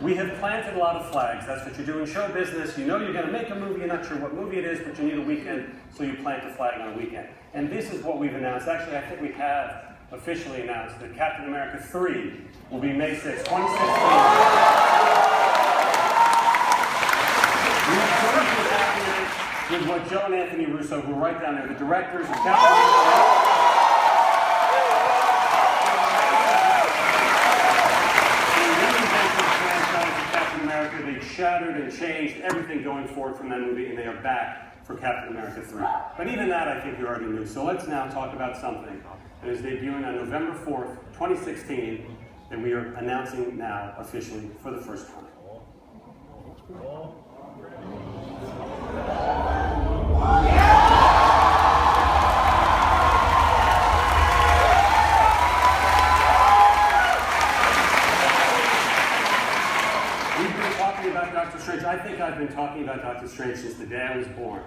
We have planted a lot of flags. That's what you do in show business. You know you're going to make a movie. You're not sure what movie it is, but you need a weekend, so you plant a flag on a weekend. And this is what we've announced. Actually, I think we have officially announced that Captain America 3 will be May 6, 2016. With what Joe and Anthony Russo, who are right down there, the directors of Captain America. They shattered and changed everything going forward from that movie, and they are back for Captain America 3. But even that, I think you already knew. So let's now talk about something that is debuting on November 4th, 2016, and we are announcing now officially for the first time. I think I've been talking about Doctor Strange since the day I was born.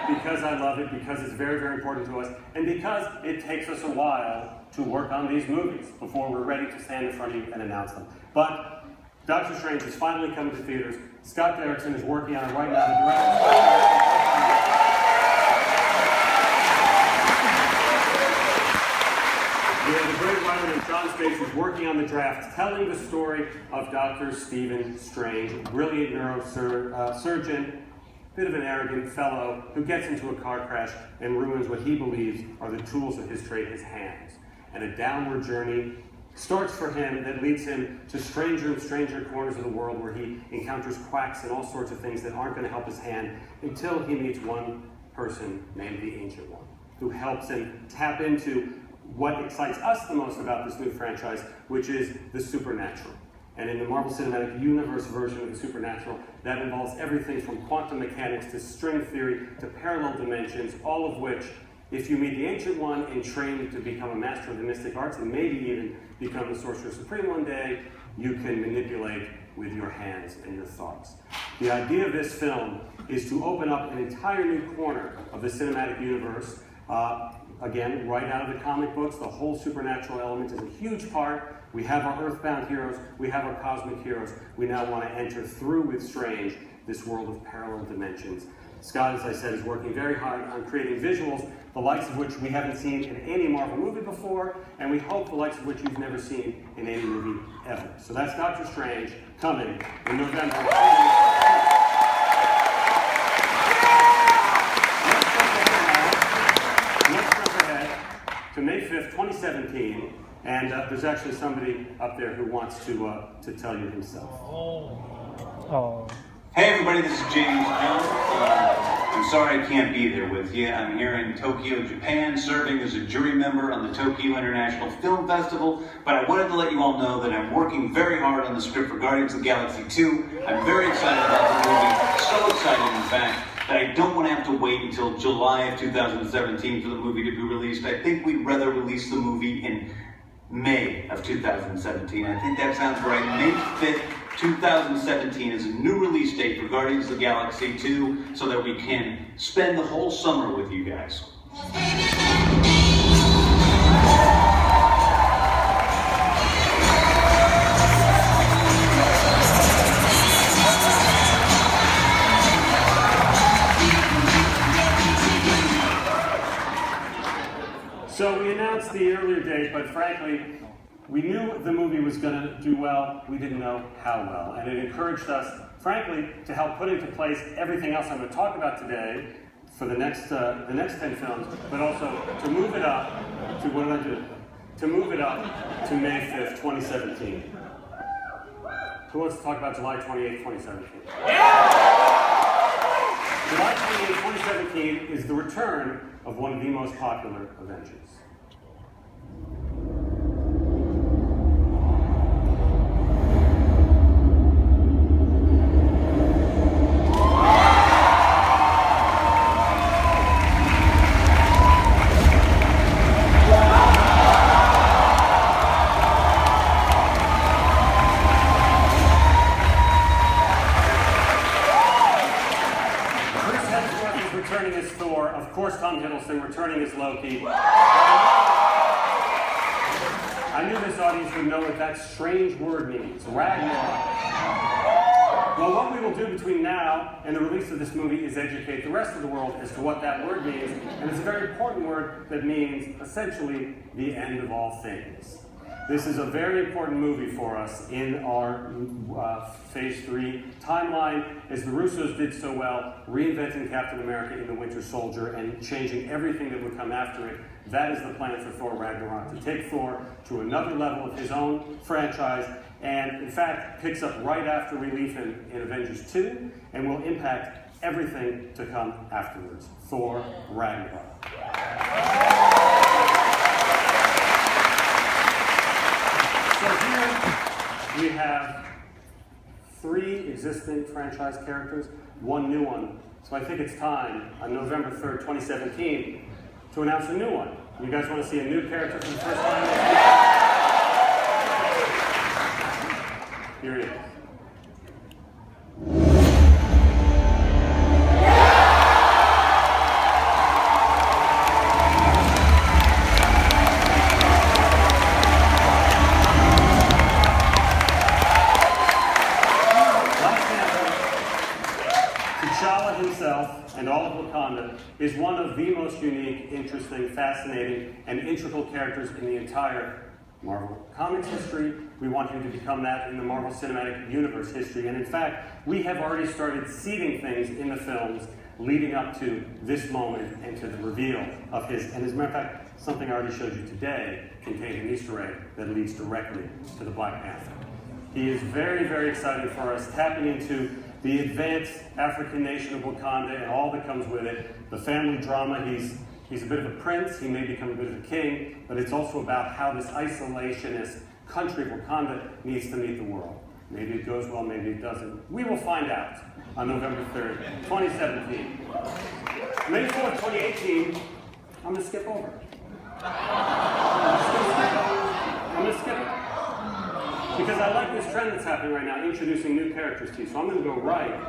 Because I love it, because it's very, very important to us, and because it takes us a while to work on these movies before we're ready to stand in front of you and announce them. But Doctor Strange is finally coming to theaters. Scott Derrickson is working on it right now. The We have the great writer named John Space who's working on the draft, telling the story of Dr. Stephen Strange, a brilliant neurosurgeon, bit of an arrogant fellow who gets into a car crash and ruins what he believes are the tools of his trade, his hands. And a downward journey starts for him that leads him to stranger and stranger corners of the world where he encounters quacks and all sorts of things that aren't going to help his hand until he meets one person named the Ancient One, who helps him tap into what excites us the most about this new franchise, which is the supernatural. And in the Marvel Cinematic Universe version of the supernatural, that involves everything from quantum mechanics to string theory to parallel dimensions, all of which, if you meet the Ancient One and train to become a master of the mystic arts and maybe even become the Sorcerer Supreme one day, you can manipulate with your hands and your thoughts. The idea of this film is to open up an entire new corner of the cinematic universe. Again, right out of the comic books, the whole supernatural element is a huge part. We have our earthbound heroes, we have our cosmic heroes. We now want to enter through with Strange this world of parallel dimensions. Scott, as I said, is working very hard on creating visuals, the likes of which we haven't seen in any Marvel movie before, and we hope the likes of which you've never seen in any movie ever. So that's Doctor Strange coming in November. To May 5th, 2017, and there's actually somebody up there who wants to tell you himself. Hey everybody, this is James I'm sorry I can't be there with you. I'm here in Tokyo, Japan, serving as a jury member on the Tokyo International Film Festival, but I wanted to let you all know that I'm working very hard on the script for Guardians of the Galaxy 2. I'm very excited about the movie, so excited in fact, that I don't want to have to wait until July of 2017 for the movie to be released. I think we'd rather release the movie in May of 2017. I think that sounds right. May 5th, 2017 is a new release date for Guardians of the Galaxy 2 so that we can spend the whole summer with you guys. So we announced the earlier date, but frankly, we knew the movie was going to do well. We didn't know how well. And it encouraged us, frankly, to help put into place everything else I'm going to talk about today for the next 10 films, but also to move it up to, what did I do? To move it up to May 5th, 2017. Who wants to talk about July 28th, 2017? July 28th, 2017 is the return of one of the most popular Avengers. Returning as Thor, of course Tom Hiddleston returning as Loki. I I knew this audience would know what that strange word means, Ragnarok. Well, what we will do between now and the release of this movie is educate the rest of the world as to what that word means, and it's a very important word that means, essentially, the end of all things. This is a very important movie for us in our Phase 3 timeline, as the Russos did so well, reinventing Captain America in the Winter Soldier and changing everything that would come after it. That is the plan for Thor Ragnarok, to take Thor to another level of his own franchise, and in fact picks up right after we leave him in Avengers 2, and will impact everything to come afterwards. Thor Ragnarok. So here we have 3 existing franchise characters, 1 new one. So I think it's time, on November 3rd, 2017, to announce a new one. You guys want to see a new character for the first time? Here he is. And all of Wakanda is one of the most unique, interesting, fascinating, and integral characters in the entire Marvel Comics history. We want him to become that in the Marvel Cinematic Universe history. And in fact, we have already started seeding things in the films leading up to this moment and to the reveal of his. And as a matter of fact, something I already showed you today contained an Easter egg that leads directly to the Black Panther. He is very, very excited for us, tapping into the advanced African nation of Wakanda and all that comes with it, the family drama. He's a bit of a prince, he may become a bit of a king, but it's also about how this isolationist country of Wakanda needs to meet the world. Maybe it goes well, maybe it doesn't. We will find out on November 3rd, 2017. May 4th, 2018, I'm going to skip over. I'm going to skip it. Because I like this trend that's happening right now, introducing new characters to you. So I'm going to go right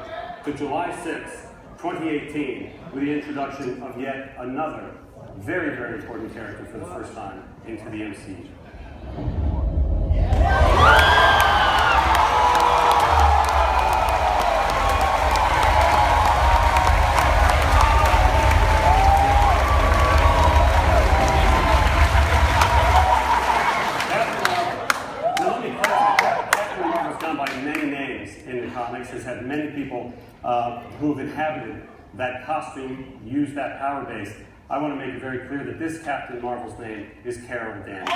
to July 6th, 2018, with the introduction of yet another very, very important character for the first time into the MCU. Has had many people who have inhabited that costume, used that power base. I want to make it very clear that this Captain Marvel's name is Carol Danvers.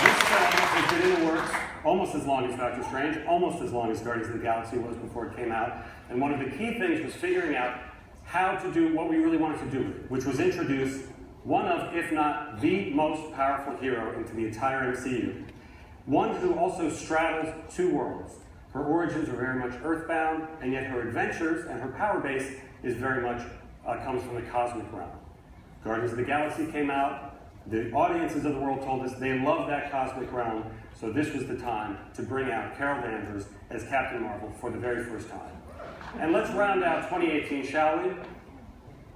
This film has been in the works almost as long as Doctor Strange, almost as long as Guardians of the Galaxy was before it came out. And one of the key things was figuring out how to do what we really wanted to do, which was introduce one of, if not the most powerful hero into the entire MCU. One who also straddles 2 worlds. Her origins are very much earthbound, and yet her adventures and her power base is very much comes from the cosmic realm. Guardians of the Galaxy came out. The audiences of the world told us they love that cosmic realm, so this was the time to bring out Carol Danvers as Captain Marvel for the very first time. And let's round out 2018, shall we?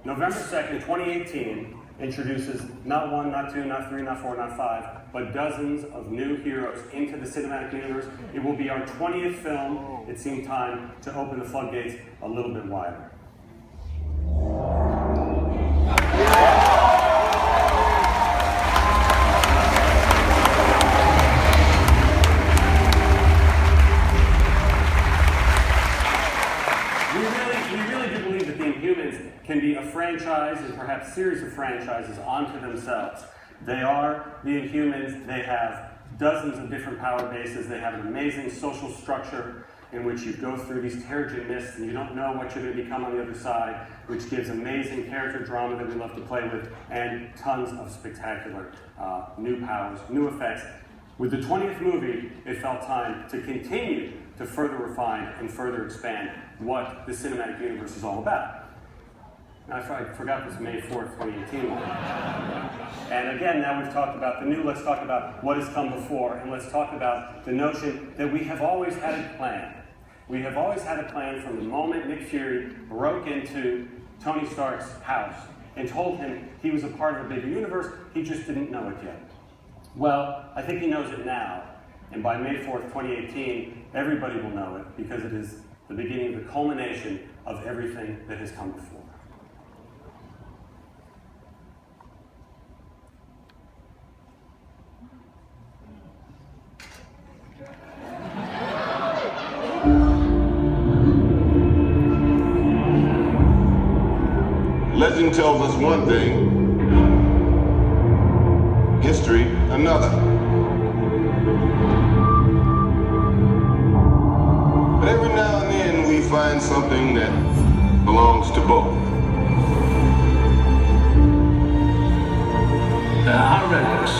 November 2nd, 2018, introduces not 1, not 2, not 3, not 4, not 5, but dozens of new heroes into the cinematic universe. It will be our 20th film. It seemed time to open the floodgates a little bit wider. We really do believe that the Inhumans can be a franchise and perhaps series of franchises onto themselves. They are the Inhumans. They have dozens of different power bases. They have an amazing social structure in which you go through these terrigen mists and you don't know what you're going to become on the other side, which gives amazing character drama that we love to play with, and tons of spectacular new powers, new effects. With the 20th movie, it felt time to continue to further refine and further expand what the cinematic universe is all about. I forgot this May 4th, 2018 one. And again, now we've talked about the new, let's talk about what has come before, and let's talk about the notion that we have always had a plan. We have always had a plan from the moment Nick Fury broke into Tony Stark's house and told him he was a part of a bigger universe, he just didn't know it yet. Well, I think he knows it now, and by May 4th, 2018, everybody will know it because it is the beginning of the culmination of everything that has come before. Legend tells us one thing, history another. But every now and then we find something that belongs to both. There are relics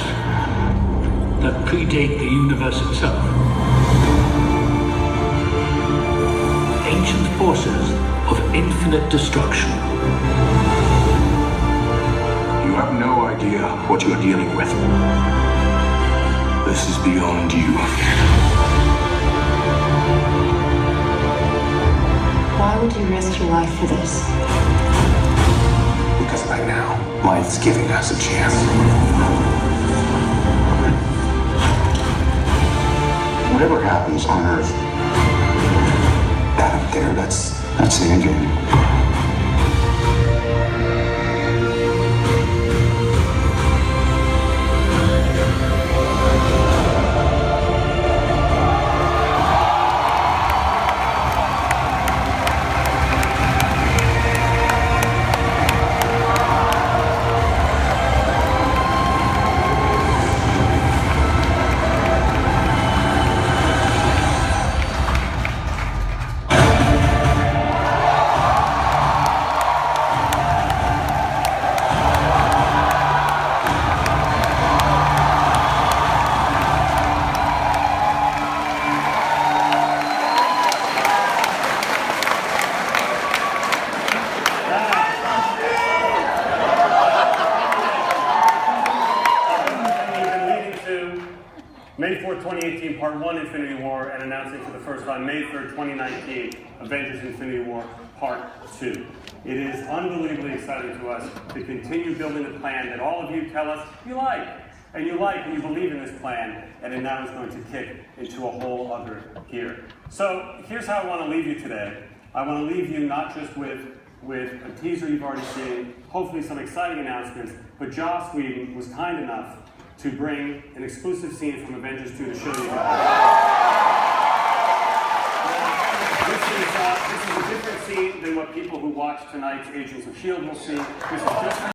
that predate the universe itself. Ancient forces of infinite destruction. You have no idea what you're dealing with. This is beyond you. Why would you risk your life for this? Because by now, life's giving us a chance. Whatever happens on Earth, that up there, that's the end game. May 4th, 2018, Part 1, Infinity War, and announcing for the first time, May 3rd, 2019, Avengers Infinity War, Part 2. It is unbelievably exciting to us to continue building the plan that all of you tell us you like, and you believe in this plan, and it now is going to kick into a whole other gear. So here's how I want to leave you today. I want to leave you not just with a teaser you've already seen, hopefully some exciting announcements, but Joss Whedon was kind enough to bring an exclusive scene from Avengers 2 to show you guys. This is a different scene than what people who watch tonight's Agents of S.H.I.E.L.D. will see. This is just